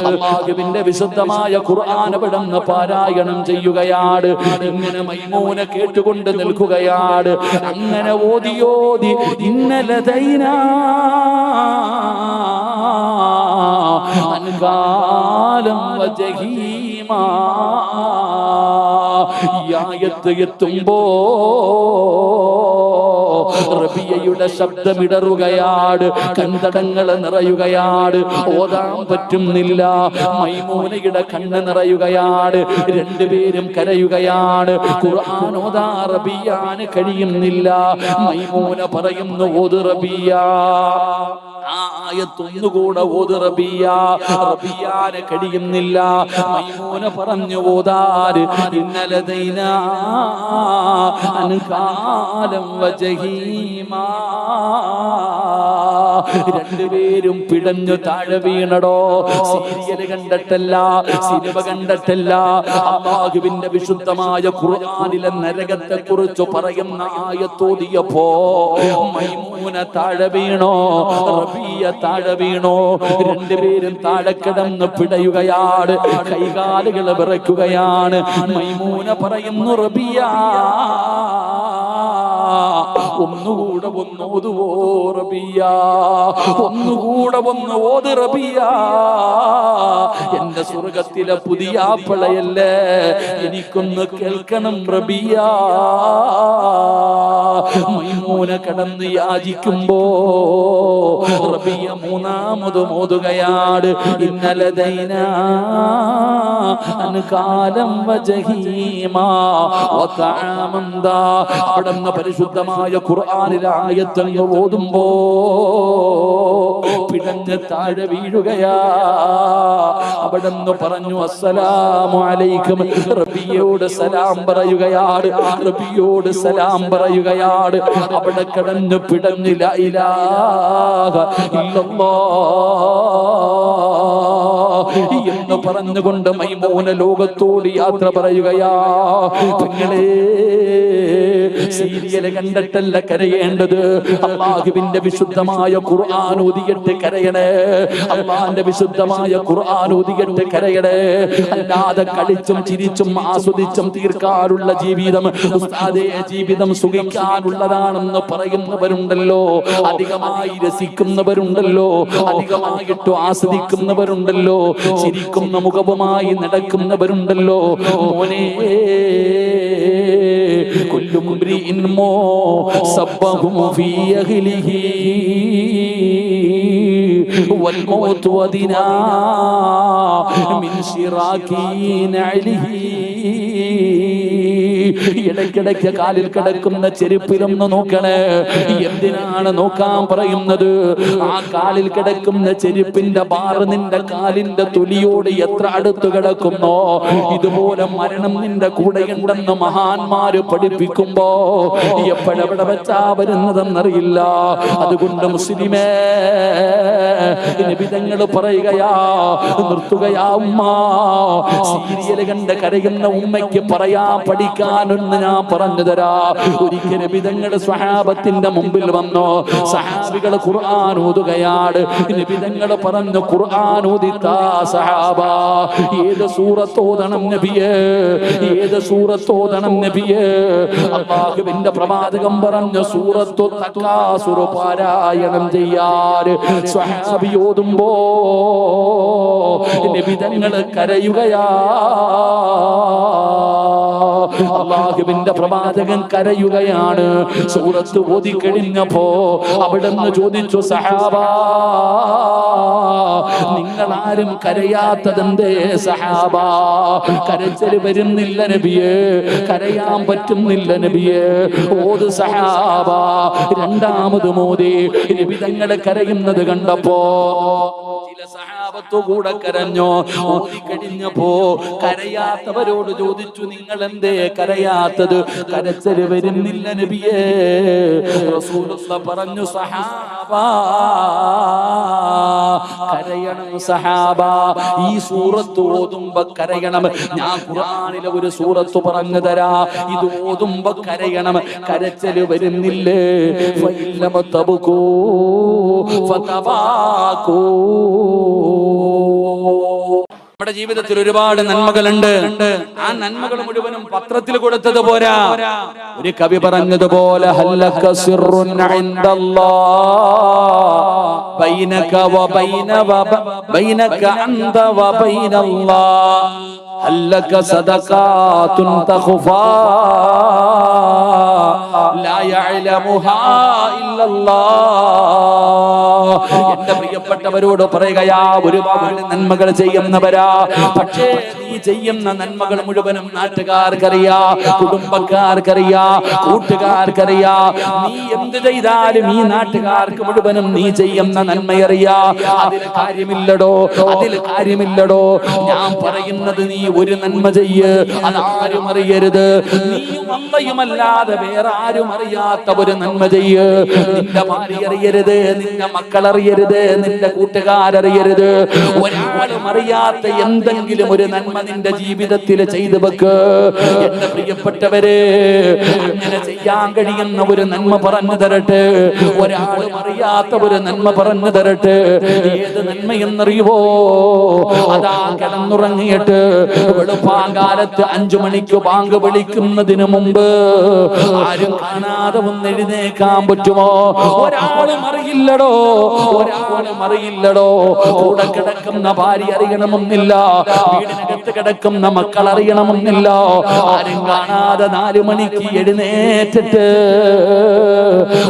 അല്ലാഹുവിന്റെ വിശുദ്ധമായ ഖുർആൻ അവിടുന്ന് പാരായണം ചെയ്യുകയാണ്. ഇങ്ങനെ മൈമൂന കേട്ടുകൊണ്ട് നിൽക്കുകയാണ്. അങ്ങനെ ഓതിയോതി ഇന്നലദൈനാ അൻകാലം വജഹീമാ ഈ ആയത്ത് എത്തുമ്പോ റബിയയുടെ ശബ്ദമിടറുകയാണ്. കന്തടങ്ങൾ നിറയുകയാണ്. ഓതാൻ പറ്റുന്നില്ല. മൈമൂനയുടെ കണ്ണ് നിറയുകയാണ്. രണ്ടുപേരും കരയുകയാണ്. ഖുർആൻ ഓതാ റബിയാന് കഴിയുന്നില്ല. മൈമൂന പറയുന്നു, ഓത് റബിയ, ആ ആയത്തൊന്നുകൂടെ ഓത് റബിയ. റബിയാന് കഴിയുന്നില്ല. മൈമൂന പറഞ്ഞു ഓതാര് ഇന്നലദൈനാ അൻകാലം വജഹീമാ. രണ്ടുപേരും പിടഞ്ഞു താഴെ വീണടോ. സീരിയല് കണ്ടിട്ടല്ല, സിനിമ കണ്ടിട്ടല്ല, അല്ലാഹുവിന്റെ വിശുദ്ധമായ ഖുർആനിലെ നരകത്തെ കുറിച്ച് പറയുന്ന ആയത്തോതിയപ്പോ മൈമൂന താഴെ വീണോ, റബിയ താഴെ വീണോ. രണ്ടുപേരും താഴെ കിടന്ന് പിടയുകയാണ്. കൈകാലുകൾ വിറയ്ക്കുകയാണ്. മൈമൂന പറയുന്നു, റബിയ ഒന്നുകൂടെ ഒന്ന് ഓതുവോ റബിയ, ഒന്നുകൂടെ ഒന്ന് ഓത് റബിയ. എന്റെ സ്വർഗത്തിലെ പുതിയ ആപ്പളയല്ലേ, എനിക്കൊന്ന് കേൾക്കണം റബിയ. മൈമൂന കടന്ന് യാചിക്കുമ്പോ റബിയ മൂന്നാമത് മോതുകയാണ്. ഇന്നലദൈനാ അൻകാലം വജഹീമാ വതഅമൻ ദാ. അവിടുന്ന് പരിശുദ്ധമായ ഖുർആനിലെ ആയത്തങ്ങ് ഓതുമ്പോ പിടഞ്ഞ് താഴെ വീഴുകയാ. അവിടുന്ന് പറഞ്ഞു, അസ്സലാമു അലൈക്കും. റബിയോട് സലാം പറയുകയാണ്. റബിയോട് സലാം പറയുകയാണ്. അവിടെ കിടന്ന് പിടഞ്ഞ് ലാ ഇലാഹ ഇല്ലല്ലാഹ് എന്ന് പറഞ്ഞുകൊണ്ട് മൈമൂന ലോകത്തോട് യാത്ര പറയുകയാ. പെങ്ങളെ, സീരിയല് കണ്ടിട്ടല്ല കരയേണ്ടത്. അല്ലാഹുവിന്റെ വിശുദ്ധമായ ഖുർആൻ ഓതിയിട്ട് കരയണേ. അല്ലാഹുവിന്റെ വിശുദ്ധമായ ഖുർആൻ ഓതിയിട്ട് കരയണേ. അല്ലാതെ കളിച്ചും ചിരിച്ചും ആസ്വദിച്ചും തീർക്കാനുള്ള ജീവിതം, ഉസ്താദേ, ജീവിതം സുഖിക്കാനുള്ളതാണെന്ന് പറയുന്നവരുണ്ടല്ലോ, അധികമായി രസിക്കുന്നവരുണ്ടല്ലോ, അധികമായിട്ട് ആസ്വദിക്കുന്നവരുണ്ടല്ലോ, ചിരിക്കുന്ന മുഖവുമായി നടക്കുന്നവരുണ്ടല്ലോ. മോനെ, കുല്ലും മ്രിഇൻ സബ്ബഹു ഫീ അഹ്ലിഹി വൽ മൗതു വദിനാ മിൻ ശിറാകി നഅലിഹി. ഇടയ്ക്കിടയ്ക്ക് കാലിൽ കിടക്കുന്ന ചെരുപ്പിലൊന്ന് നോക്കണേ. എന്തിനാണ് നോക്കാൻ പറയുന്നത്? ആ കാലിൽ കിടക്കുന്ന ചെരുപ്പിന്റെ ബാറ് നിന്റെ കാലിന്റെ തൊലിയോട് എത്ര അടുത്ത് കിടക്കുന്നോ ഇതുപോലെ മരണം നിന്റെ കൂടെയുണ്ടെന്ന് മഹാന്മാര് പഠിപ്പിക്കുമ്പോ എപ്പോഴെവിടെ വെച്ചാ വരുന്നതെന്നറിയില്ല. അതുകൊണ്ട് മുസ്ലിമേ, നിബിധങ്ങൾ പറയുകയാ, നിർത്തുകയാ ഉമ്മ. സീരിയല് കണ്ട് കരയുന്ന ഉമ്മയ്ക്ക് പറയാ പഠിക്കാനൊന്ന് ഞാൻ പറഞ്ഞു തരാ. ഒരിക്കൽ നിബിധങ്ങൾ സ്വഹാബത്തിന്റെ മുമ്പിൽ വന്നു. സഹാബികൾ ഖുർആൻ ഓതുകയാണ്. നിബിധങ്ങൾ പറഞ്ഞു, ഖുർആൻ ഓദിത്താ സഹാബ, ഏത് സൂറത്ത് ഓതണം നബിയേ, ഏത് സൂറത്ത് ഓതണം നബിയേ? അല്ലാഹുവിന്റെ പ്രവാചകൻ പറഞ്ഞു, സൂറത്തു തകാസുർ പാരായണം ചെയ്യാൻ. സ്വഹാബി ഓതുമ്പോ നിബിധങ്ങൾ കരയുകയാ. അല്ലാഹുവിന്റെ പ്രവാചകൻ കരയുകയാണ്. സൂറത്ത് ഓതിക്കഴിഞ്ഞപ്പോ അവിടുന്ന് ചോദിച്ചു, സഹാബാ, നിങ്ങളാരും കരയാത്തതെന്തേ സഹാബാ? കരച്ചിൽ വരുന്നില്ല നബിയേ, കരയാൻ പറ്റുന്നില്ല നബിയേ. ഓത് സഹാബാ. രണ്ടാമത് മോദി നബി തങ്ങളെ കരയുന്നത് കണ്ടപ്പോ ചില സഹാബത്തു കൂടെ കരഞ്ഞു. ഓതി കഴിഞ്ഞപ്പോ കരയാത്തവരോട് ചോദിച്ചു, നിങ്ങൾ എന്തേ കരയാത്തത്? കരച്ചിൽ വരുന്നില്ല നബിയേ. റസൂലുള്ളാഹി പറഞ്ഞു, സഹാബാ, കരയണം സഹാബാ. ഈ സൂറത്ത് ഓതുമ്പോ കരയണം. ഞാൻ ഖുർആനിലെ ഒരു സൂറത്ത് പറഞ്ഞു തരാ, ഇത് ഓതുമ്പോ കരയണം. കരച്ചിൽ വരുന്നില്ലേ? ഫഇല്ലമ തബ്കൂ ഫതബാകൂ. നമ്മുടെ ജീവിതത്തിൽ ഒരുപാട് നന്മകളുണ്ട്. ആ നന്മകൾ മുഴുവനും പത്രത്തിൽ കൊടുത്തത് പോരാ. ഒരു കവി പറഞ്ഞതുപോലെ, ഹല്ലക സിർറുൻ ഇൻദല്ലാഹ് ബൈനക ബൈനക അൻത വബൈനല്ലാഹ്. ഹല്ലക സദഖാതുൻ തഖഫാ ലാ യഅലമുഹാ ഇല്ലല്ലാഹ്. എന്റെ പ്രിയപ്പെട്ടവരോട് പറയുകയാ, ഒരുപാട് നന്മകൾ ചെയ്യുന്നവരാ. പക്ഷേ നീ ചെയ്യുന്ന നന്മകൾ മുഴുവനും നാട്ടുകാർക്കറിയാ, കുടുംബക്കാർക്കറിയാ, കൂട്ടുകാർക്കറിയാ. നീ എന്ത് ചെയ്താലും ഈ നാട്ടുകാർക്ക് മുഴുവനും നീ ചെയ്യുന്ന നന്മയറിയാ. അതിൽ കാര്യമില്ലടോ, അതിൽ കാര്യമില്ലടോ. ഞാൻ പറയുന്നത്, നീ ഒരു നന്മ ചെയ്യ്, അതാരും അറിയരുത്. നീയും അമ്മയുമല്ലാതെ വേറെ ആരും അറിയാത്ത ഒരു നന്മ ചെയ്യ്. നിന്റെ ഭാര്യ അറിയരുത്, നിന്റെ മക്കൾ അറിയരുത്, നിന്റെ കൂട്ടുകാരറിയരുത്. ഒരാളും അറിയാത്ത എന്തെങ്കിലും ഒരു നന്മ നിന്റെ ജീവിതത്തിൽ ചെയ്തു വെക്ക്. എന്റെ പ്രിയപ്പെട്ടവരെ, അങ്ങനെ ചെയ്യാൻ കഴിയുന്ന ഒരു നന്മ പറഞ്ഞു തരട്ടെ. ഒരാളും അറിയാത്ത ഒരു നന്മ പറഞ്ഞു തരട്ടെ. ഏത് നന്മയെന്നറിയുവോ? അതാ കിടന്നുറങ്ങിയിട്ട് വെളുപ്പാങ്കാലത്ത് 5 മണിക്ക് ബാങ്ക് വിളിക്കുന്നതിന് മുമ്പ് ആരും കാണാതെ ഒന്ന് എഴുന്നേക്കാൻ പറ്റുമോ? ഒരാളും അറിയില്ലടോ, ഒരാളും അറിയില്ലടോ. കൂടെ കിടക്കുന്ന ഭാര്യ അറിയണമെന്നില്ല, വീടിനകത്ത് കിടക്കുന്ന മക്കൾ അറിയണമെന്നില്ല. ആരും കാണാതെ 4 മണിക്ക് എഴുന്നേറ്റിട്ട്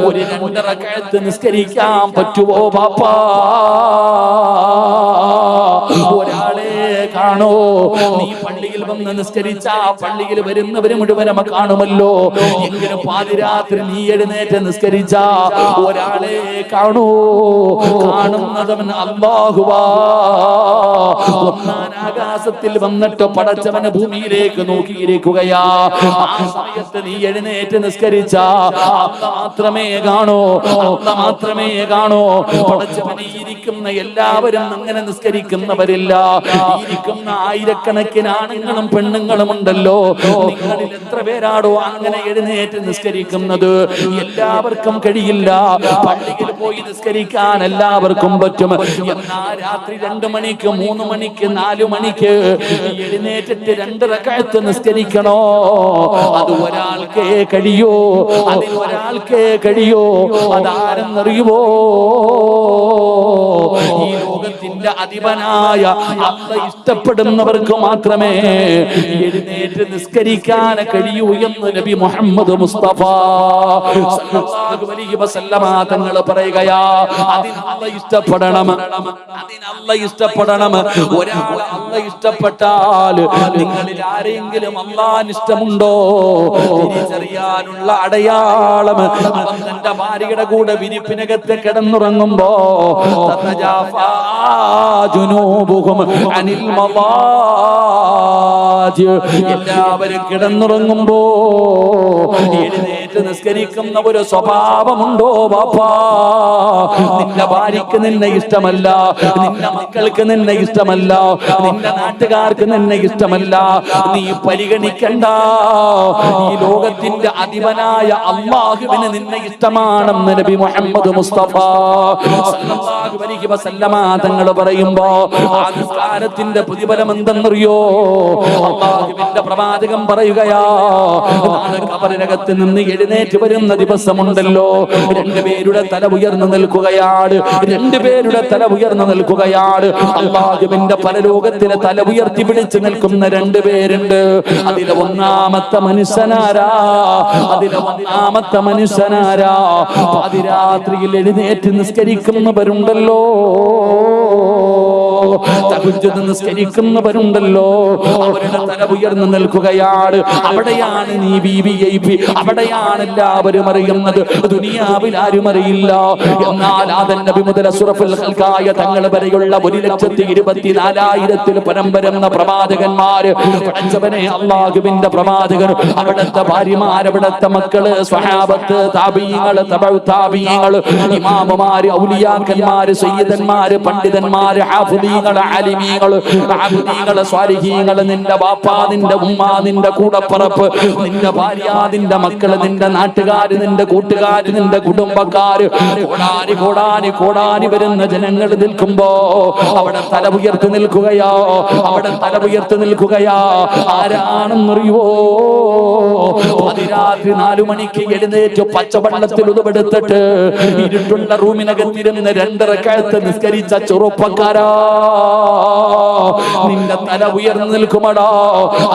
ഒരു 2 റക്അത്ത് നിസ്കരിക്കാൻ പറ്റുമോ പാപ്പാ? ഒരാളെ കാണോ? നീ പള്ളിയിൽ വന്ന് നിസ്കരിച്ച പള്ളിയിൽ വരുന്നവര് മുഴുവനും കാണുമല്ലോ. എങ്കിലും പാതിരാത്രി നീ എഴുന്നേറ്റ് നിസ്കരിച്ച ഒരാളെ കാണൂ. കാണുന്നതവൻ അല്ലാഹുവാ. ഒന്നാം ആകാശത്തിൽ വന്നിട്ട് പടച്ചവന് ഭൂമിയിലേക്ക് നോക്കിയിരിക്കുകയാ. ആ സമയത്ത് നീ എഴുന്നേറ്റ് നിസ്കരിച്ച അല്ലാഹ് മാത്രമേ കാണൂ, അല്ലാഹ് മാത്രമേ കാണൂ. പടച്ചവനെ ഇരിക്കുന്ന എല്ലാവരും അങ്ങനെ നിസ്കരിക്കുന്നവരില്ല. ഇരിക്കുന്ന ആയിരക്കണക്കിന് ആണുങ്ങളും പെണ്ണുങ്ങളും ഉണ്ടല്ലോ. നിങ്ങളിൽ എത്ര പേരാടോ അങ്ങനെ എഴുന്നേറ്റ് നിസ്കരിക്കുന്നത്? എല്ലാവർക്കും കഴിയില്ല. പള്ളിയിൽ പോയി നിസ്കരിക്കാൻ എല്ലാവർക്കും പറ്റും. എന്നാൽ രാത്രി 2 മണിക്ക് 3 മണിക്ക് 4 മണിക്ക് എഴുന്നേറ്റിട്ട് 2 റക്അത്ത് നിസ്കരിക്കണോ? അത് ഒരാൾക്കേ കഴിയോ, അതിൽ ഒരാൾക്കേ കഴിയോ. അതാരെന്നറിയുമോ? ഈ ലോകത്തിന്റെ അധിപനായ അല്ലാഹ് ഇഷ്ടപ്പെടുന്നവർക്ക് മാത്രമേ എഴുന്നേറ്റ് നിസ്കരിക്കാൻ കഴിയൂ എന്ന് നബി മുഹമ്മദ് മുസ്തഫ സല്ലല്ലാഹു അലൈഹി വസല്ലമ തങ്ങൾ പറയുകയാ. അതിന് അല്ലാഹ് ഇഷ്ടപ്പെടണം, അതിന് അല്ലാഹ് ഇഷ്ടപ്പെടണം. ഒരാൾ അല്ലാഹ് ഇഷ്ടപ്പെട്ടാൽ നിങ്ങളിൽ ആരെങ്കിലും അല്ലാഹുവിന് ഇഷ്ടമുണ്ടോ തിരിച്ചറിയാനുള്ള അടയാളം അവൻ തന്റെ ഭാര്യയുടെ കൂടെ വിരിപ്പിനകത്ത് കിടന്നുറങ്ങുമ്പോ തതജാഫാ ജുനൂബുഹും അനിൽ മളാജി, എല്ലാവരും കിടന്നുറങ്ങുമ്പോ എഴുന്നേറ്റ് നിസ്കരിക്കുന്ന ഒരു സ്വഭാവമുണ്ടോ ബാപ്പാ? നിന്റെ ഭാര്യക്ക് നിന്നെ ഇഷ്ടമല്ല, നിന്റെ മക്കൾക്ക് നിന്നെ ഇഷ്ടമല്ല, നിന്റെ നാട്ടുകാർക്ക് നിന്നെ ഇഷ്ടമല്ല, നീ പരിഗണിക്കണ്ട. ഈ ലോകത്തിന്റെ അധിപനായ അല്ലാഹുവിന് നിന്നെ ഇഷ്ടമാണെന്ന് നബി മുഹമ്മദ് മുസ്തഫ സല്ലല്ലാഹു അലൈഹി വസല്ലമ തങ്ങൾ പറയുമ്പോ ആ നിസ്കാരത്തിന്റെ പ്രതിഫലം എന്തെന്നറിയോ? അല്ലാഹുവിന്റെ പ്രവാചകൻ പറയുകയാ, നാളെ ഖബറിനകത്ത് നിന്ന് എഴുന്നേറ്റ് വരുന്ന ദിവസമുണ്ടല്ലോ, രണ്ടുപേരുടെ തല ഉയർന്നു നിൽക്കുകയാണ്, രണ്ടുപേരുടെ തല ഉയർന്നു നിൽക്കുകയാണ്. അല്ലാഹുവിന്റെ പരലോകത്തിലെ തല ഉയർത്തി പിടിച്ചു നിൽക്കുന്ന രണ്ടുപേരുണ്ട്. അതിലെ ഒന്നാമത്തെ മനുഷ്യനാരാ? അതിലെ ഒന്നാമത്തെ മനുഷ്യനാരാ? പാതിരാത്രിയിൽ എഴുന്നേറ്റ് നിസ്കരിക്കുന്നവരുണ്ടല്ലോ, തഹജ്ജുദ് നിസ്കരിക്കുന്നവരുണ്ടല്ലോ, അവരുടെ തല ഉയർന്നു നിൽക്കുകയാണ്. അവിടെയാണ് നീ VIP, അവിടെയാണ് എല്ലാവരും അറിയുന്നത്, ദുനിയാവിൽ ആരും അറിയില്ല. എന്നാൽ ആദം നബി മുതൽ അസ്റഫുൽ ഖൽഖായ തങ്ങൾ വരെയുള്ള 1,24,000 പരം വരുന്ന പ്രവാചകന്മാര്, പഠിച്ചവനെ അല്ലാഹുവിന്റെ പ്രവാചകർ, അവിടുത്തെ ഭാര്യമാർ, അവിടുത്തെ മക്കള്, സ്വഹാബത്ത്, താബീങ്ങൾ, തബഉ താബീങ്ങൾ, ഇമാമുമാര്, ഔലിയാക്കന്മാര്, സയ്യിദന്മാര്, പണ്ഡിതന്മാര്, ഹാഫിദീങ്ങൾ, ആലിമീങ്ങൾ, ആബിദീങ്ങൾ, സ്വാലിഹീങ്ങൾ, നിന്റെ ബാപ്പാ, നിന്റെ ഉമ്മ, നിന്റെ കൂടപ്പറപ്പ്, നിന്റെ ഭാര്യ, നിന്റെ മക്കള്, നിന്റെ നാട്ടുകാര്, നിന്റെ കൂട്ടുകാര്, നിന്റെ കുടുംബക്കാര്, കോടാനി കോടാനി കോടാനി വരുന്ന ജനങ്ങൾ നിൽക്കുമ്പോ അവിടെ തല ഉയർത്തി നിൽക്കുകയാ, അവിടെ തല ഉയർത്തി നിൽക്കുകയാ. ആരാണെന്നറിയുവോ? പാതിരാത്രി 4 മണിക്ക് എഴുന്നേറ്റ് പച്ചവെള്ളത്തിൽ ഉതുവെടുത്തിട്ട് ഇരുട്ടുള്ള റൂമിനകത്തിരുന്ന് 2 റക്അത്ത് നിസ്കരിച്ച ചെറുപ്പക്കാരാ, നിന്റെ തല ഉയർന്നു നിൽക്കുമടാ.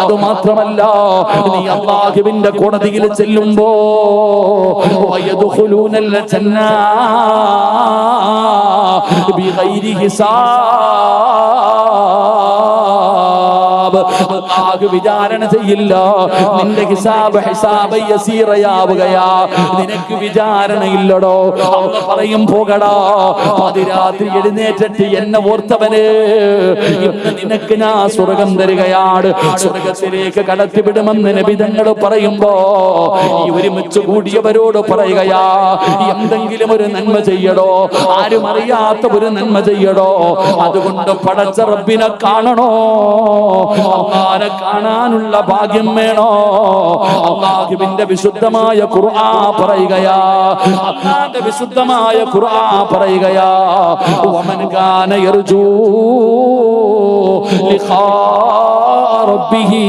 അത് മാത്രമല്ല, നീ അല്ലാഹുവിന്റെ കോടതിയിൽ ചെല്ലുമ്പോ വയദ്ഖുലൂനൽ ജന്ന ബിഗൈരി ഹിസാബ്, അല്ലാഹു വിചാരണ ചെയ്യില്ല. നിന്റെ ഹിസാബ് യസീറയാവുകയാ, നിനക്ക് വിചാരണയില്ലടോ. അല്ലാഹു പറയും, പോകടാ, പാതിരാത്രി എഴുന്നേറ്റിട്ട് എന്നെ ഓർത്തവന് ഇന്ന് നിനക്ക് ഞാൻ സ്വർഗം തരികയാണ്, സ്വർഗത്തിലേക്ക് കടത്തിവിടുമെന്ന് നബി തങ്ങൾ പറയുമ്പോ ഈ ഒരുമിച്ച് കൂടിയവരോട് പറയുകയാ, എന്തെങ്കിലും ഒരു നന്മ ചെയ്യടോ, ആരും അറിയാത്ത ഒരു നന്മ ചെയ്യടോ. അതുകൊണ്ട് പടച്ച റബ്ബിനെ കാണണോ, അല്ലാഹുവിനെ കാണാനുള്ള ഭാഗ്യം വേണോ? അല്ലാഹുവിന്റെ വിശുദ്ധമായ ഖുർആൻ പറയുകയാ, അല്ലാഹുവിന്റെ വിശുദ്ധമായ ഖുർആൻ പറയുകയാ, വമൻ കാന യർജൂ ലിഖാ റബ്ബിഹി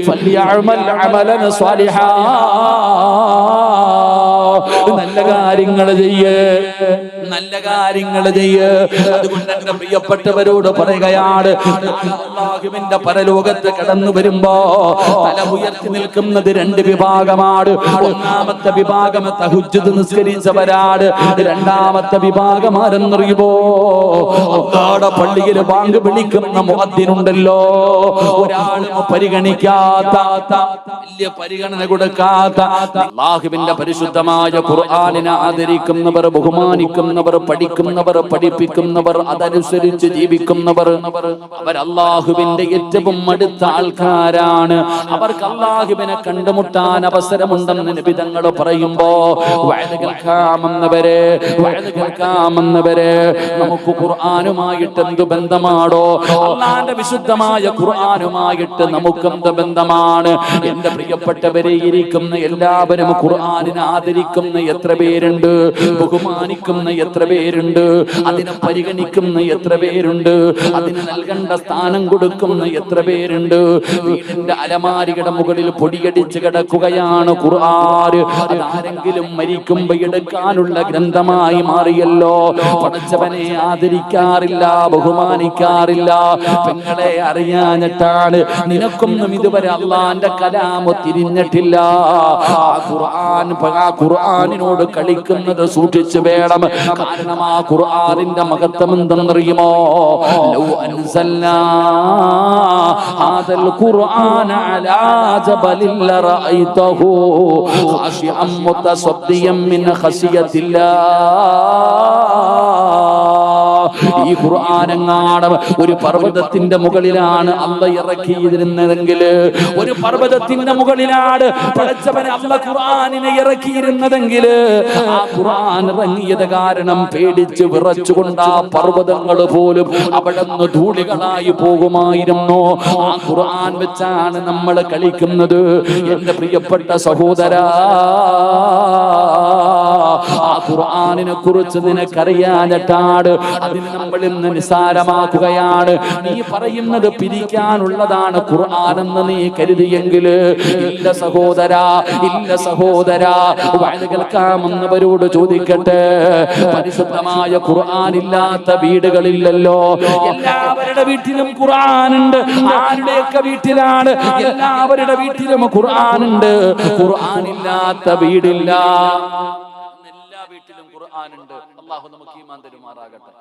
ഫൽയഅമൽ അമലൻ സ്വാലിഹാ. നല്ല കാര്യങ്ങൾ ചെയ്യ്, നല്ല കാര്യങ്ങൾ ചെയ്യ്. അതുകൊണ്ട് എന്റെ പ്രിയപ്പെട്ടവരോട് പറയുകയാണ്, അല്ലാഹുവിന്റെ പരലോകത്ത് കടന്നു വരുമ്പോ തല ഉയർത്തി നിൽക്കുന്നത് 2 വിഭാഗമാണ്. ഒന്നാമത്തെ വിഭാഗം തഹജ്ജുദ് നിസ്കരിച്ചവരാണ്. രണ്ടാമത്തെ വിഭാഗം ആരെന്നറിയുമോ? അല്ലാഹുവിന്റെ പള്ളിയിൽ ബാങ്ക് വിളിക്കുന്ന മുഅദ്ദിനുണ്ടല്ലോ, ഒരാളും പരിഗണിക്കാത്ത, വലിയ പരിഗണന കൊടുക്കാത്ത, അല്ലാഹുവിന്റെ പരിശുദ്ധമായ ഖുർആനിനെ ആദരിക്കുന്നവർ, ബഹുമാനിക്കുന്നവർ, പഠിക്കുന്നവർ, പഠിപ്പിക്കുന്നവർ, അതനുസരിച്ച് ജീവിക്കുന്നവർ, അവർ അല്ലാഹുവിന്റെ ഏറ്റവും അടുത്ത ആൾക്കാരാണ്. അവർക്ക് അല്ലാഹുവിനെ കണ്ടുമുട്ടാൻ അവസരമുണ്ടെന്ന് നബി തങ്ങൾ പറയുമ്പോ വഅദ് കേൾക്കാമെന്നവരെ നമുക്ക് ഖുർആനുമായിട്ട് എന്ത് ബന്ധമാണോ? അല്ലാഹുവിന്റെ വിശുദ്ധമായ ഖുർആനുമായിട്ട് നമുക്ക് എന്ത് ബന്ധമാണ്? എന്റെ പ്രിയപ്പെട്ടവരെ, ഇരിക്കുന്ന എല്ലാവരും ഖുർആനിനെ ആദരിക്കുന്ന എത്ര എത്ര പേരുണ്ട്, ബഹുമാനിക്കുന്ന എത്ര പേരുണ്ട്, അതിനെ പരിഗണിക്കുന്ന എത്ര പേരുണ്ട്, അതിന് നൽകേണ്ട സ്ഥാനം കൊടുക്കുന്ന എത്ര പേരുണ്ട്. വീടിന്റെ അലമാരിയുടെ മുകളിൽ പൊടിയടിച്ച് കിടക്കുകയാണ് ഖുർആൻ. അതാരെങ്കിലും മരിക്കുമ്പോ എടുക്കാനുള്ള ഗ്രന്ഥമായി മാറിയല്ലോ. പടച്ചവനെ ആദരിക്കാറില്ല, ബഹുമാനിക്കാറില്ല. പെങ്ങളെ അറിയാഞ്ഞിട്ടാണ്. നിനക്കൊന്നും ഇതുവരെ അള്ളാന്റെ കലാമ് തിരിഞ്ഞിട്ടില്ല. ആ ഖുർആനിനോട് കളിക്കുന്നത് സൂക്ഷിച്ചു വേണം. കാരണം ആ ഖുർആനിന്റെ മഹത്വം എന്തെന്നറിയുമോ? ലൗ അൻസൽനാ ഹാദൽ ഖുർആന അലാ ജബലിൻ ലറഅയ്തഹു ഖാശിഅൻ മുതസദ്ദിയൻ മിൻ ഖശിയത്തില്ലാഹ്. ഈ ഖുർആനെങ്ങാനും ഒരു പർവ്വതത്തിന്റെ മുകളിലാണ് അല്ല ഇറക്കിയിരുന്നതെങ്കിൽ, ഒരു പർവ്വതത്തിന്റെ മുകളിലാണ് പടച്ചവനെ അല്ല ഖുർആനിനെ ഇറക്കിയിരുന്നതെങ്കിൽ, ആ ഖുർആൻ ഇറങ്ങിയത് കാരണം പേടിച്ച് വിറച്ചുകൊണ്ട് ആ പർവ്വതങ്ങൾ പോലും അവിടെ നിന്ന് ധൂളികളായി പോകുമായിരുന്നു. ആ ഖുർആൻ വെച്ചാണ് നമ്മൾ കളിക്കുന്നത്. എന്റെ പ്രിയപ്പെട്ട സഹോദരാ, ആ ഖുർആനിനെ കുറിച്ച് നിനക്കറിയാഞ്ഞിട്ടാണ് അതിന് നമ്മൾ ഇന്ന് നിസാരമാക്കുകയാണ്. നീ പറയുന്നത് പിരിക്കാനുള്ളതാണ് ഖുർആൻ എന്ന് നീ കരുതിയെങ്കിൽ, ഇല്ല സഹോദരാ, ഇല്ല സഹോദരാ. വഅദ് കേൾക്കാമെന്നവരോട് ചോദിക്കട്ടെ, പരിശുദ്ധമായ ഖുർആൻ ഇല്ലാത്ത വീടുകളില്ലല്ലോ. എല്ലാവരുടെ വീട്ടിലും ഖുർആൻ ഉണ്ട്. ആരുടെയൊക്കെ വീട്ടിലാണ്? എല്ലാവരുടെ വീട്ടിലും ഖുർആൻ ഉണ്ട്. ഖുർആൻ ഇല്ലാത്ത വീടില്ല. എല്ലാ വീട്ടിലും ഖുർആൻ ഉണ്ട്. അല്ലാഹു നമുക്ക് ഈമാൻ തരുമാറാകട്ടെ.